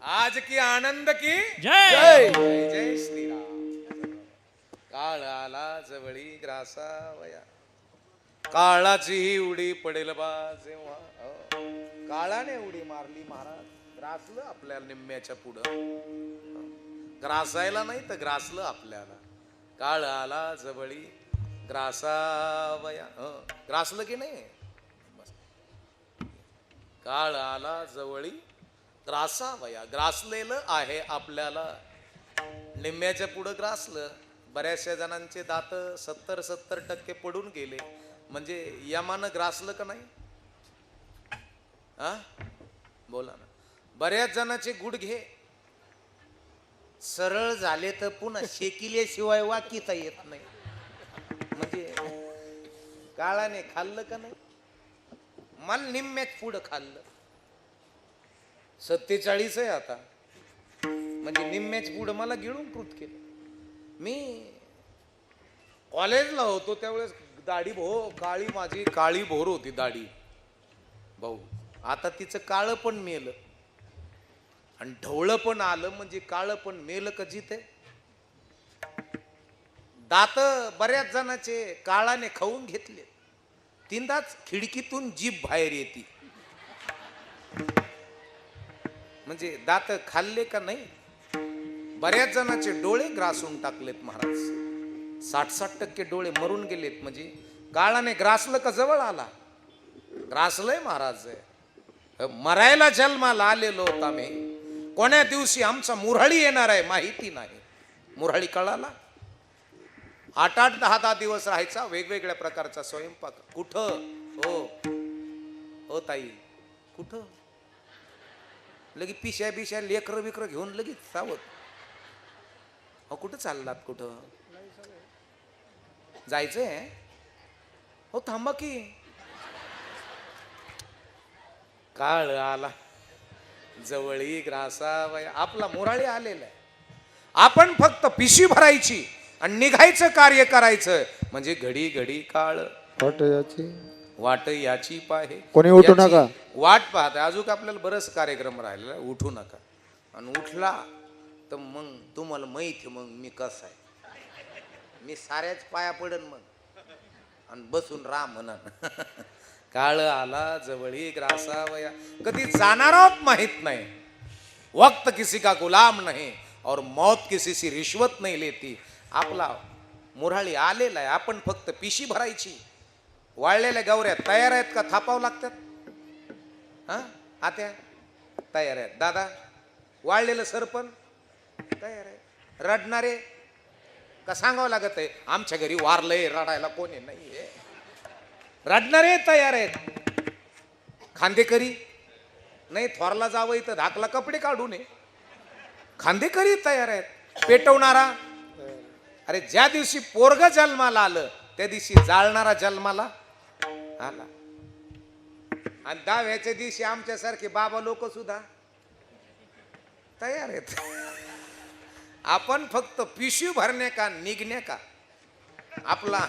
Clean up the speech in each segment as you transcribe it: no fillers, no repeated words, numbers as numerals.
आज की आनंद की जय जय जय श्रीराम. काळ आला जवळी ग्रासावया, काळाची ही उडी पडेल बा जेव्हा. काळाने उडी मारली महाराज, ग्रासलं आपल्याला निम्म्याच्या पुढं. ग्रासायला नाही तर ग्रासलं आपल्याला. काळ आला जवळी ग्रासावया, ग्रासलं की नाही. काळ आला जवळी ग्रासावया, ग्रासलेलं आहे आपल्याला. निम्म्याच्या पुढं ग्रासलं. बऱ्याचशा जणांचे दात 70% पडून गेले. म्हणजे यमानं ग्रासलं का नाही? हा बोला ना. बऱ्याच जणांचे गुडघे सरळ झाले तर पुन्हा शेकिल्याशिवाय वाकीता येत नाही. म्हणजे काळाने खाल्लं का नाही? मला निम्म्यात पुढं खाल्लं. 47 आहे आता, म्हणजे निम्म्याच पुढं मला गिळून केलं. मी कॉलेजला होतो त्यावेळेस दाढी काळी, माझी काळी भोर होती दाढी भाऊ. आता तिचं काळं पण मेलं आणि ढवळं पण आलं. म्हणजे काळं पण मेलं कधी ते. दात बऱ्याच जणांचे काळाने खाऊन घेतले. तीनदाच खिडकीतून जीभ बाहेर येते. म्हणजे दात खाल्ले का नाही. बऱ्याच जणांचे डोळे ग्रासून टाकलेत महाराज. 60% डोळे मरून गेलेत. म्हणजे काळाने ग्रासलं का जवळ आला. ग्रासलंय महाराज. मरायला जन्माला आलेलो होता मी. कोण्या दिवशी आमचा मुरहळी येणार आहे माहिती नाही. मुरहळी कळाला. 8-8, 10-10 दिवस राहायचा. वेगवेगळ्या प्रकारचा स्वयंपाक. कुठं हो ताई, कुठं लगेच पिशा बिशा लेकर बिकर घेऊन लगेच सावध. हो कुठं चाललात? कुठं जायचंय? हो थांबा की. काळ आला जवळी ग्रासावया, आपला मुराळी आलेला आहे. आपण फक्त पिशवी भरायची आणि निघायचं कार्य करायचं. म्हणजे घडी घडी काळ वाट याची पाहे. कोणी उठू याची नका. वाट पाहत. अजून आपल्याला बरंच कार्यक्रम राहिलेला. उठू नका. आणि उठला तर मग तुम्हाला माहिती मग मी कसं आहे. मी साऱ्याच पाया पडन मग आणि बसून राह म्हणा. काळ आला जवळी ग्रासावया, कधी जाणार आहोत माहित नाही. वक्त किसी का गुलाम नहीं और मौत किसी सी रिश्वत नहीं लेती. आपला मुराळी आलेला आहे. आपण फक्त पिशी भरायची. वाळलेल्या गवऱ्या तयार आहेत का थापावं लागतात? हा आत्या तयार आहेत. दादा वाळलेलं सरपण तयार आहे. रडणारे का सांगावं लागत आहे आमच्या घरी वारलंय, रडायला कोणी नाहीये. रडणारे तयार आहेत. खांदेकरी नाही, थोरला जावं इथं धाकला कपडे काढू नये. खांदेकरी तयार आहेत. पेटवणारा, अरे ज्या दिवशी पोरग जन्माला आलं त्या दिवशी जाळणारा जन्माला आला. आणि दहाव्याच्या दिवशी आमच्यासारखे बाबा लोक सुद्धा तयार आहेत. आपण फक्त पिशवी भरणे का निघणे का. आपला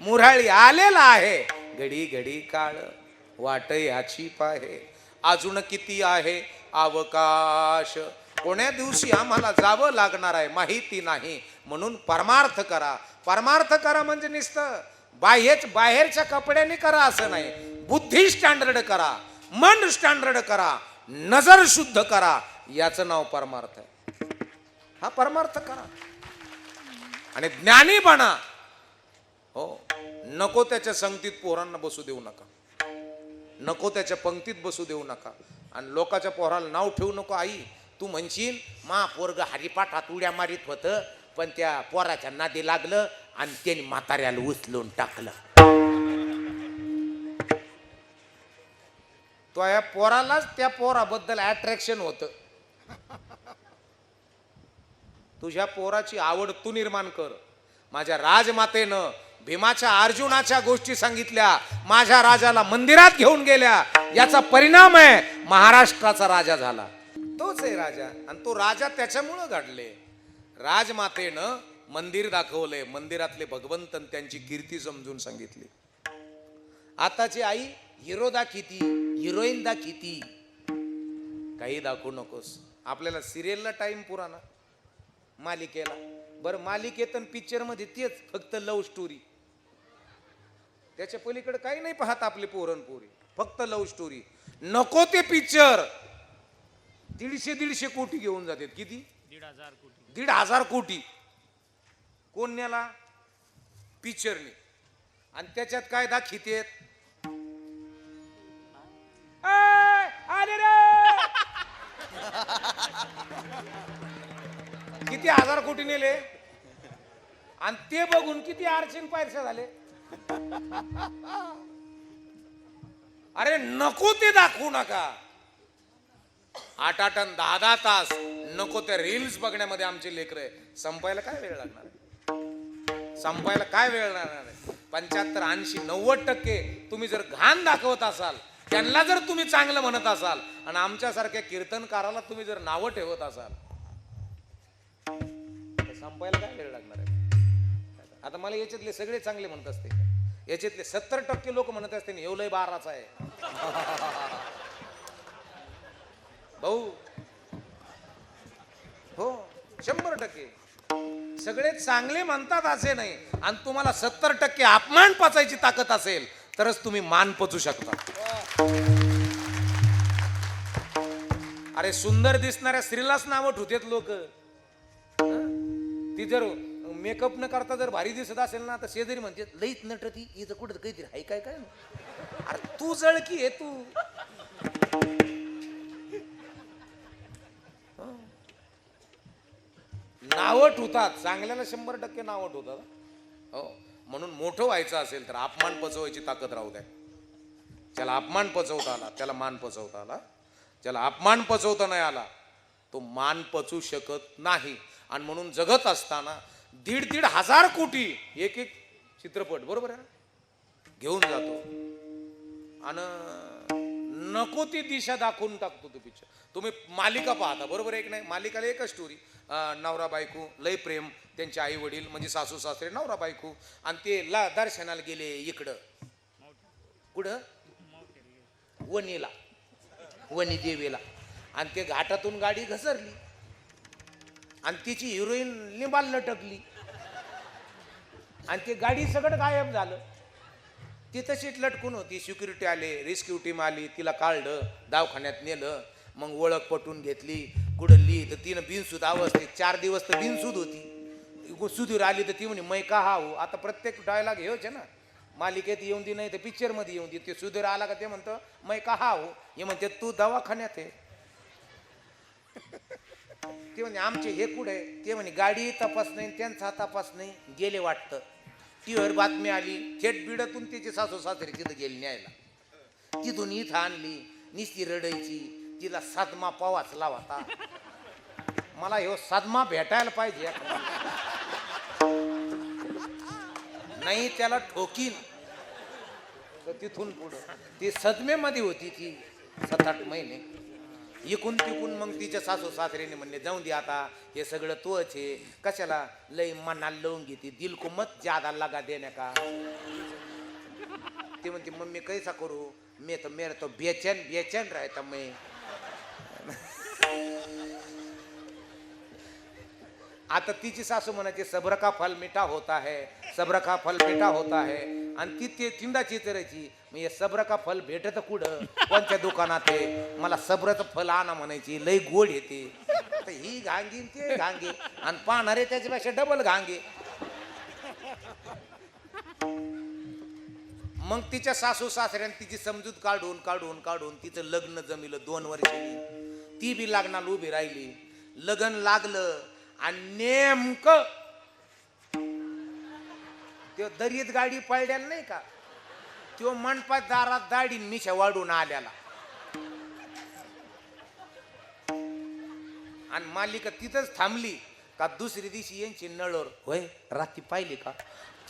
मुराळी आलेला आहे. घडी घडी काळ वाट याची पाहे. अजून किती आहे अवकाश. कोण्या दिवशी आम्हाला जावं लागणार आहे माहिती नाही. म्हणून परमार्थ करा. परमार्थ करा म्हणजे नुसतं बाहेरच्या कपड्याने करा असं नाही. बुद्धी स्टँडर्ड करा, मन स्टँडर्ड करा, नजर शुद्ध करा. याचं नाव परमार्थ आहे. हा परमार्थ करा आणि ज्ञानी बना. हो नको त्याच्या संगतीत पोरांना बसू देऊ नका. नको त्याच्या पंक्तीत बसू देऊ नका. आणि लोकांच्या पोराला नाव ठेवू नको. आई तू म्हणशील मा पोरग हरिपाठात उड्या मारित होतं पण त्या पोराच्या नादी लागलं आणि त्याने म्हाताऱ्याला उचलून टाकलं. तो या पोरालाच त्या पोराबद्दल अट्रॅक्शन होतं. तुझ्या पोराची आवड तू निर्माण कर. माझ्या राजमातेनं भीमाच्या अर्जुनाच्या गोष्टी सांगितल्या. माझ्या राजाला मंदिरात घेऊन गेल्या. याचा परिणाम आहे महाराष्ट्राचा राजा झाला. तोच आहे राजा. आणि तो राजा त्याच्यामुळं घडले. राजमातेनं मंदिर दाखवले. मंदिरातले भगवंत त्यांची कीर्ती समजून सांगितली. आताची आई हिरो दाखिती, हिरोईन दाखिती. काही दाखवू नकोस. आपल्याला सिरियलला टाइम पुराणा, मालिकेला. बरं मालिकेत आणि पिक्चर मध्ये तेच फक्त लव्ह स्टोरी. त्याच्या पलीकडे काही नाही पाहत आपले पोरी, फक्त लव्ह स्टोरी. नको ते पिक्चर 150 कोटी घेऊन जातात. किती? 1,500 कोटी. कोण नेला? पिक्चरने. आणि त्याच्यात काय दाखितेत? किती 1,000 कोटी नेले आणि ते बघून किती आरक्षण पैसे झाले. अरे नको ते दाखवू नका. 8-8 आणि 10-10 तास नको त्या रील्स बघण्यामध्ये आमचे लेकरं. संपायला काय वेळ लागणार आहे? संपायला काय वेळ लागणार आहे? 75, 80, 90% तुम्ही जर घाण दाखवत असाल, त्यांना जर तुम्ही चांगलं म्हणत असाल आणि आमच्यासारख्या कीर्तनकाराला तुम्ही जर नावं ठेवत असाल, तर संपायला काय वेळ लागणार आहे? आता मला याच्यातले सगळे चांगले म्हणत असते, याच्यातले 70% लोक म्हणत असते एवढं लय बाराचा आहे भाऊ. हो 100% सगळे चांगले म्हणतात असे नाही. आणि तुम्हाला 70% अपमान पचायची ताकद असेल तरच तुम्ही मान पचू शकता. अरे सुंदर दिसणाऱ्या स्त्रीलाच नावं ठेवतात लोक. ती जर मेकअप न करता जर भारी दिसत असेल ना, तर शेजारी म्हणते लईच नटती, इथं कुठं काहीतरी हाय काय काय. अरे तू जळकी आहे तू. नावं ठेवतात चांगल्याला, 100% नावं ठेवतात. हो म्हणून मोठं व्हायचं असेल तर अपमान पचवायची ताकद राहू द्या. ज्याला अपमान पचवता आला त्याला मान पचवता आला. ज्याला अपमान पचवता नाही आला तो मान पचवू शकत नाही. आणि म्हणून जगत असताना 1,500 कोटी एक चित्रपट, बरोबर आहे, घेऊन जातो आणि नको ती दिशा दाखवून टाकतो तो पिक्चर. तुम्ही मालिका पाहता, बरोबर आहे की नाही? मालिकाला एकच स्टोरी, नवरा बायको लय प्रेम, त्यांचे आई वडील म्हणजे सासू सासरे नवरा बायको, आणि ते दर्शनाला गेले इकडं कुठं वणीला, वणी देवीला. आणि ते घाटातून गाडी घसरली आणि तिची हिरोईन लिंबाल लटकली आणि ते गाडी सगळं गायब झालं. ती तशीच लटकून होती. सिक्युरिटी आले, रेस्क्यू टीम आली, तिला काढलं, दवाखान्यात नेलं. मग ओळख पटून घेतली, कुडली, तर तिनं बिनसूद अवस्थेत 4 दिवस तर बिनसूद होती. सुधीर आली तर ती म्हणे मै का हाऊ. आता प्रत्येक डायलॉग हेच आहे ना, मालिकेत येऊन दे नाही तर पिक्चर मध्ये येऊन दे. ते सुधीर आला का ते म्हणतं मै का हाऊ, हे म्हणते तू दवाखान्यात आहे. ते म्हणे आमचे हे कुठे, ते म्हणे गाडी तपास नाही, त्यांचा तपास नाही, गेले वाटतं. टीव्हीवर बातमी आली, थेट बिडतून त्याची सासू सासरे तिथं गेली न्यायला. तिथून इथं आणली, निस्ती रडायची, तिला सदमा पावाच लावता. मला ह्यो सदमा भेटायला पाहिजे, नाही त्याला ठोकीन. तर तिथून पुढं ती सदमेमध्ये होती ती 7-8 महिने. इकून तिकून मग तिच्या सासू सासरेने म्हणले जाऊन दे आता, हे सगळं तोच आहे, कशाला लई मनाला लावून घेते, दिल को मत ज्यादा लगा देने का. ते म्हणते मम्मी कैसा करू, मैं तो मेरा तो बेचैन बेचैन रहता मैं. आता तिची सासू म्हणायची सब्र का फल मीठा होता है, सब्र का फल मीठा होता है. आणि ती ते चिंदाची करायची, म्हणजे सब्र का फल भेटत कुठं, कोणत्या दुकानात आहे, मला सब्रचं फल आणा म्हणायची, लई गोड येते. तर ही घांगी ते घांगे आणि पाहणारे त्याच्यापेक्षा डबल घांगे. मग तिच्या सासू सासऱ्याने तिची समजूत काढून काढून काढून तिचं लग्न जमिलं 2 वर्षांनी. ती बी लग्नाला उभी राहिली. लग्न लागलं आणि नेमकं तो दरीत गाडी पळड्याला नाही का, तो मंडपात दारात दाढी मिशा वाढून आल्याला. आणि मालिका तिथंच थांबली का दुसरी दिवशी यांची नळर, होय रात्री पाहिली का,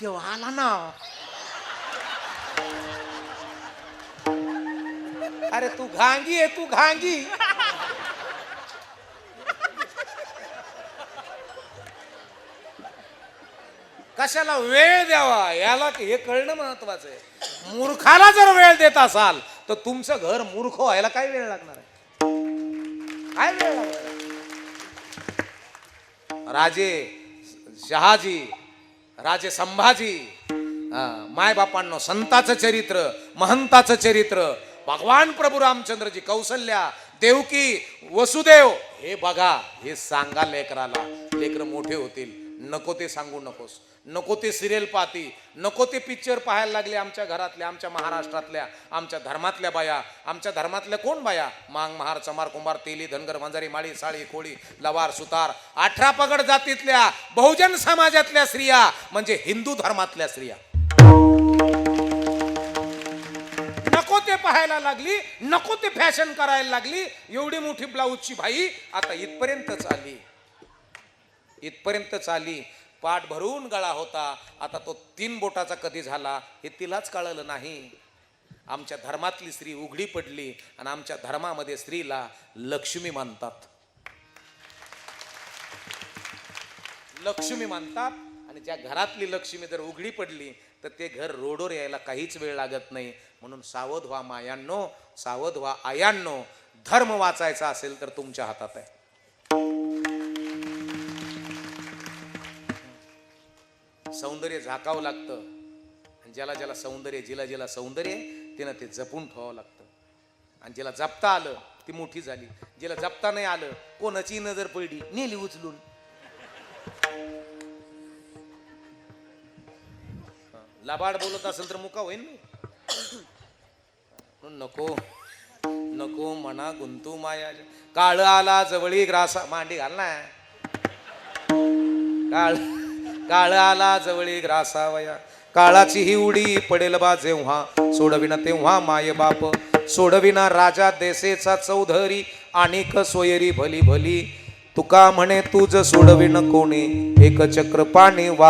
तेव्हा आला ना. अरे तू घांगी आहे, तू घांगी. कशाला वेळ द्यावा याला हे कळणं महत्वाचं आहे. मूर्खाला जर वेळ देत असाल तर तुमचं घर मूर्ख व्हायला काय वेळ लागणार आहे, काय वेळ लागणार आहे. राजे शहाजी, राजे संभाजी, मायबापांनो संताचं चरित्र, महंताचं चरित्र, भगवान प्रभू रामचंद्रजी, कौसल्या, देवकी, वसुदेव, हे बघा, हे सांगा लेकराला. लेकर मोठे होतील. नको ते सांगू नकोस, नको ते सिरियल पाहती, नको ते पिक्चर पाहायला लागले. आमच्या घरातल्या, आमच्या महाराष्ट्रातल्या, आमच्या धर्मातल्या बाया, आमच्या धर्मातल्या कोण बाया? मांग, महार, चमार, कुंभार, तेली, धनगर, वंजारी, माळी, साळी, कोळी, लवार, सुतार, 18 पगड जातीतल्या बहुजन समाजातल्या स्त्रिया म्हणजे हिंदू धर्मातल्या स्त्रिया नको ते पाहायला लागली, नको ते फॅशन करायला लागली. एवढी मोठी ब्लाऊजची भाई आता इथपर्यंतच आली, इथपर्यंतच आली. पाठ भरून गळा होता, आता तो 3 बोटाचा कधी झाला हे तिलाच कळलं नाही. आमच्या धर्मातली स्त्री उघडी पडली आणि आमच्या धर्मामध्ये स्त्रीला लक्ष्मी मानतात, लक्ष्मी मानतात. आणि ज्या घरातली लक्ष्मी जर उघडी पडली तर ते घर रोडवर यायला काहीच वेळ लागत नाही. म्हणून सावध व्हा मायांनो, सावध व्हा आयांनो. धर्म वाचायचा असेल तर तुमच्या हातात आहे. सौंदर्य झाकावं लागतं आणि ज्याला ज्याला सौंदर्य, जिला जिला सौंदर्य तिनं ते जपून ठेवावं लागतं. आणि जिला जपता आलं ती मोठी झाली, जिला जपता नाही आलं कोणाची नजर पडली नेली उचलून. लबाड बोलत असेल तर मुका होईल नाही. नको नको म्हणा गुंतू माया. काळ आला जवळी ग्रासा, मांडी घाल ना. काळ आला जवळी ग्रासावया, काळाची ही उडी पडेल बा जेव्हा, सोडविना तेव्हा माय बाप, सोडविना राजा देसेचा चौधरी, आणिक सोयरी भली भली, तुका म्हणे तुझ सोडविन कोणी, एक चक्र पाणी वा